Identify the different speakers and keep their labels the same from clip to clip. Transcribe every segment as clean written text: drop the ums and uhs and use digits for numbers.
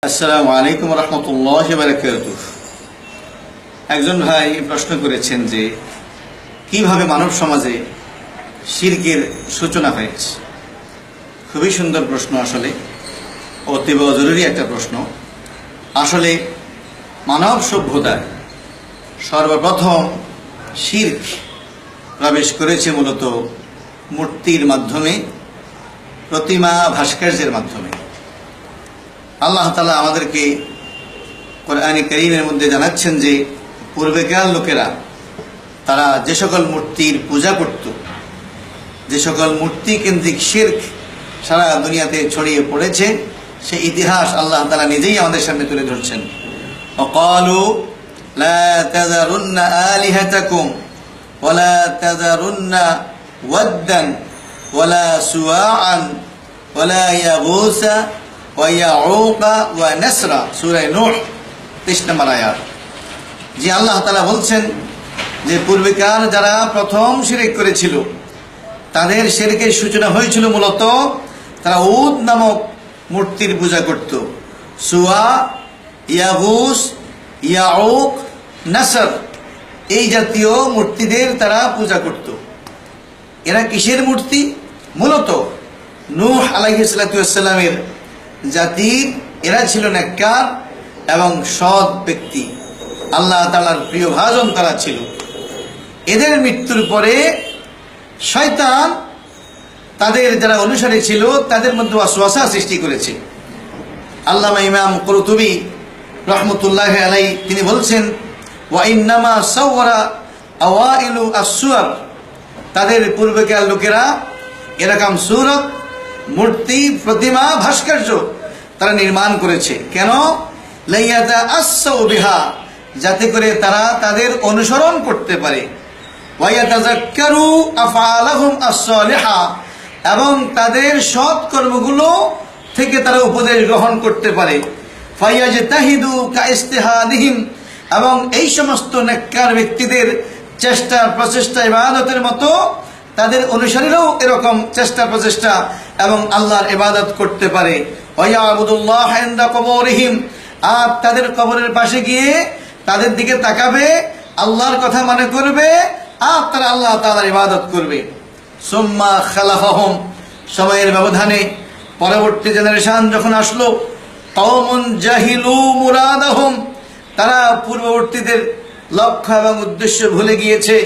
Speaker 1: আসসালামু আলাইকুম রহমতুল্লাহি ওয়া বারাকাতুহু। একজন ভাই প্রশ্ন করেছেন যে কিভাবে মানব সমাজে শিরকের সূচনা হয়েছে। খুবই সুন্দর প্রশ্ন, আসলে অতীব জরুরি একটা প্রশ্ন। আসলে মানব সভ্যতায় সর্বপ্রথম শিরক প্রবেশ করেছে মূলত মূর্তির মাধ্যমে, প্রতিমা ভাস্কর্যের মাধ্যমে। আল্লাহ তাআলা আমাদেরকে কোরআনে কারীমের মধ্যে জানাচ্ছেন যে পূর্বেকার লোকেরা তারা যে সকল মূর্তির পূজা করত, যে সকল মূর্তি কেন্দ্রিক শিরক সারা দুনিয়াতে ছড়িয়ে পড়েছে, সেই ইতিহাস আল্লাহ তাআলা নিজেই আমাদের সামনে তুলে ধরছেন। ওয়াকালু লা তাযারুন্না আলিহাতাকুম ওয়ালা তাযারুন্না ওয়াদ্দান ওয়ালা সুওয়াআন ওয়ালা ইয়াগুসা ওয়ায়াউকা ওয়া নাসরা, সূরা নূহ 23 নম্বর আয়াত। যে আল্লাহ তাআলা বলছেন যে পূর্বেকার যারা প্রথম শিরক করেছিল তাদের শিরকের সূচনা হয়েছিল মূলত তারা উদ নামক মূর্তির পূজা করত। সুয়া, ইয়াগুস, ইয়াউক, নাসর এই জাতীয় মূর্তিদের তারা পূজা করত। এরা কিসের মূর্তি? মূলত নূহ আলাইহিস সালাতু ওয়াস সালামের জাতির এরা ছিল নেককার এবং সৎ ব্যক্তি, আল্লাহ তাআলার প্রিয় ভাজন তারা ছিল। এদের মৃত্যুর পরে শয়তান তাদের যারা অনুসারী ছিল তাদের মধ্যে ওয়াসওয়াসা সৃষ্টি করেছে। আল্লামা ইমাম কুরতুবী রহমতুল্লাহি আলাইহি তিনি বলছেন, ওয়া ইন্নামা সাওয়ারা আওয়াইলু আস-সুওয়ার, তাদের পূর্বেকার লোকেরা এরকম সূরত, মূর্তি, প্রতিমা, ভাস্কর্য তারা নির্মাণ করেছে। কেন? লাইয়াতা আসসাউ বিহা, যাতে করে তারা তাদের অনুসরণ করতে পারে। ওয়ায়াতাযাক্কারু আফআলাহুম আস-সালিহা, এবং তাদের সৎ কর্মগুলো থেকে তারা উপদেশ গ্রহণ করতে পারে। ফায়াজতাহিদু কাইস্তিহাদিহিম, এবং এই সমস্ত নেককার ব্যক্তিদের চেষ্টা প্রচেষ্টা ইবাদতের মতো তাদের অনুসারীরাও এরকম চেষ্টা প্রচেষ্টা এবং আল্লাহর ইবাদত করতে পারে। ওয়ায়াবুদুল্লাহ ইনদা কুবুরিহিম, আর তাদের কবরের পাশে গিয়ে তাদের দিকে তাকাবে, আল্লাহর কথা মনে করবে, আর তারা আল্লাহ তাআলার ইবাদত করবে। সুম্মা খালাফাহুম, সময়ের ব্যবধানে পরবর্তী জেনারেশন যখন আসলো, কওমুন জাহিলু মুরাদাহুম, তারা পূর্ববর্তীদের লক্ষ্য এবং উদ্দেশ্য ভুলে গিয়েছে।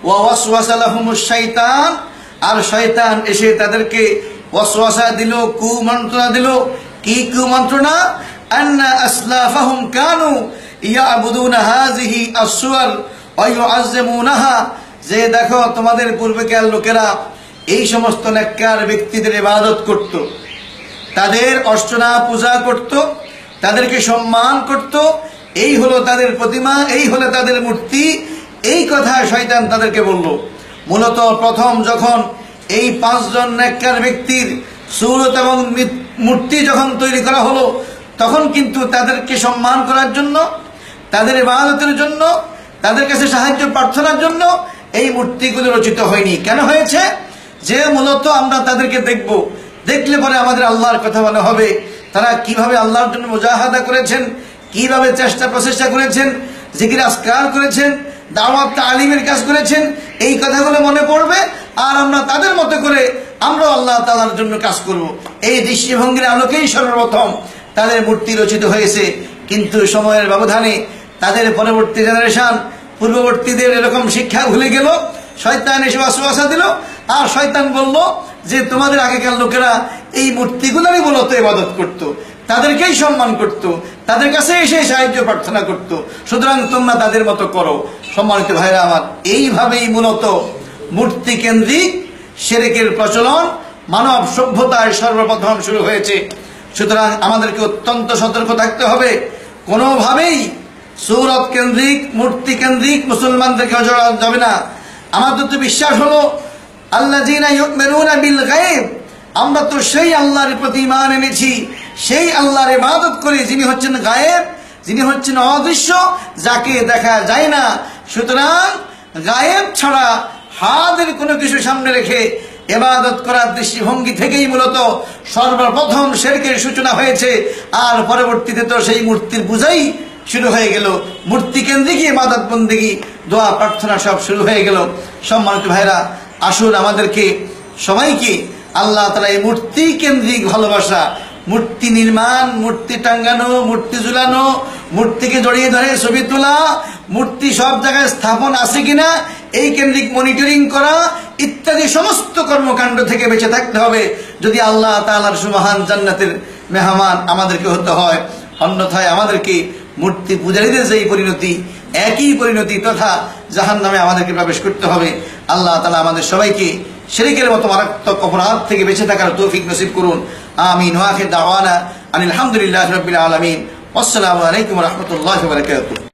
Speaker 1: ওয়া ওয়াসওয়াসা লাহুমুশ শাইতান, আর শয়তান এসে তাদেরকে ওয়াসওয়াসা দিল, কুমন্ত্রণা দিল। কি কুমন্ত্রণা? আন্না আসলাফাহুম কানু ইয়াবুদুনা হাযিহি আস-সুওয়ার ওয়া ইউআযযিমুনাহা, যে দেখো তোমাদের পূর্বেকার লোকেরা এই সমস্ত নেককার ব্যক্তিদের ইবাদত করত, তাদের অর্চনা পূজা করত, তাদেরকে সম্মান করত, এই হলো তাদের প্রতিমা, এই হলো তাদের মূর্তি। এই কথা শয়তান তাদেরকে বলল। মূলত প্রথম যখন এই 5 জন নেককার ব্যক্তির সূরত এবং মূর্তি যখন তৈরি করা হলো, তখন কিন্তু তাদেরকে সম্মান করার জন্য, তাদের ইবাদতের জন্য, তাদের কাছে সাহায্য প্রার্থনার জন্য এই মূর্তিগুলো রচিত হয়নি। কেন হয়েছে? যে মূলত আমরা তাদেরকে দেখব, দেখলে পরে আমাদের আল্লাহর কথা মনে হবে, তারা কিভাবে আল্লাহর জন্য মুজাহাদা করেছেন, কিভাবে চেষ্টা প্রচেষ্টা করেছেন, জিকির আজকার করেছেন, দাওয়াত তালিমের কাজ করেছেন, এই কথাগুলো মনে পড়বে, আর আমরা তাদের মতো করে আমরাও আল্লাহ তাআলার জন্য কাজ করব। এই দৃষ্টিভঙ্গির আলোকেই সর্বপ্রথম তাদের মূর্তি রচিত হয়েছে। কিন্তু সময়ের ব্যবধানে তাদের পরবর্তী জেনারেশন পূর্ববর্তীদের এরকম শিক্ষা ভুলে গেল, শয়তান এসে ওয়াসওয়াসা দিল, আর শয়তান বলল যে তোমাদের আগেকার লোকেরা এই মূর্তিগুলোরই মূলত ইবাদত করত, তাদেরকেই সম্মান করত, তাদের কাছে এসে সাহায্য প্রার্থনা করত, সুতরাং তোমরা তাদের মতো করো। সম্মানিত ভাইরা আমার, এইভাবেই মূলত মূর্তি কেন্দ্রিক শিরকের প্রচলন মানব সভ্যতায় সর্বপ্রথম শুরু হয়েছে। সুতরাং আমাদেরকে অত্যন্ত সতর্ক থাকতে হবে, কোনোভাবেই সূরত কেন্দ্রিক, মূর্তি কেন্দ্রিক মুসলমানদেরকে জড়া যাবে না। আমাদের তো বিশ্বাস হলো আল্লাযীনা ইউমিনুনা বিল গায়ব, আমরা তো সেই আল্লাহর প্রতি ঈমান এনেছি, সেই আল্লাহর ইবাদত করি যিনি হচ্ছেন গায়েব, যিনি হচ্ছেন অদৃশ্য, যাকে দেখা যায় না। সুতরাং গায়েব ছাড়া হাদের কোনো কিছু সামনে রেখে ইবাদত করার দৃষ্টিভঙ্গি থেকেই মূলত সর্বপ্রথম শিরকের সূচনা হয়েছে। আর পরবর্তীতে তো সেই মূর্তির পূজাই শুরু হয়ে গেল, মূর্তি কেন্দ্রিক ইবাদত বন্দেগী, দোয়া প্রার্থনা সব শুরু হয়ে গেল। সম্মানিত ভাইরা, আসুন আমাদেরকে সবাইকে আল্লাহ তাআলা এই মূর্তি কেন্দ্রিক ভালোবাসা, মূর্তি নির্মাণ, মূর্তি টাঙ্গানো, মূর্তি ঝুলানো, মূর্তিকে জড়িয়ে ধরে ছবি তোলা, মূর্তি সব জায়গায় স্থাপন আছে কিনা এই কেন্দ্রিক মনিটরিং করা ইত্যাদি সমস্ত কর্মকাণ্ড থেকে বেঁচে থাকতে হবে যদি আল্লাহ তাআলার সুমহান জান্নাতের মেহমান আমাদেরকে হতে হয়। অন্যথায় আমাদেরকে মূর্তি পূজারীদের যেই পরিণতি, একই পরিণতি তথা জাহান্নামে আমাদেরকে প্রবেশ করতে হবে। আল্লাহ তাআলা আমাদের সবাইকে শিরকের মতো মারাত্মক অপরাধ থেকে বেঁচে থাকার তৌফিক নসিব করুন। আমিন। ওয়া আখির দাওয়ানা আনিল হামদুলিল্লাহি রাব্বিল আলামিন। আসসালামু আলাইকুম ওয়া রাহমাতুল্লাহি ওয়া বারাকাতুহু।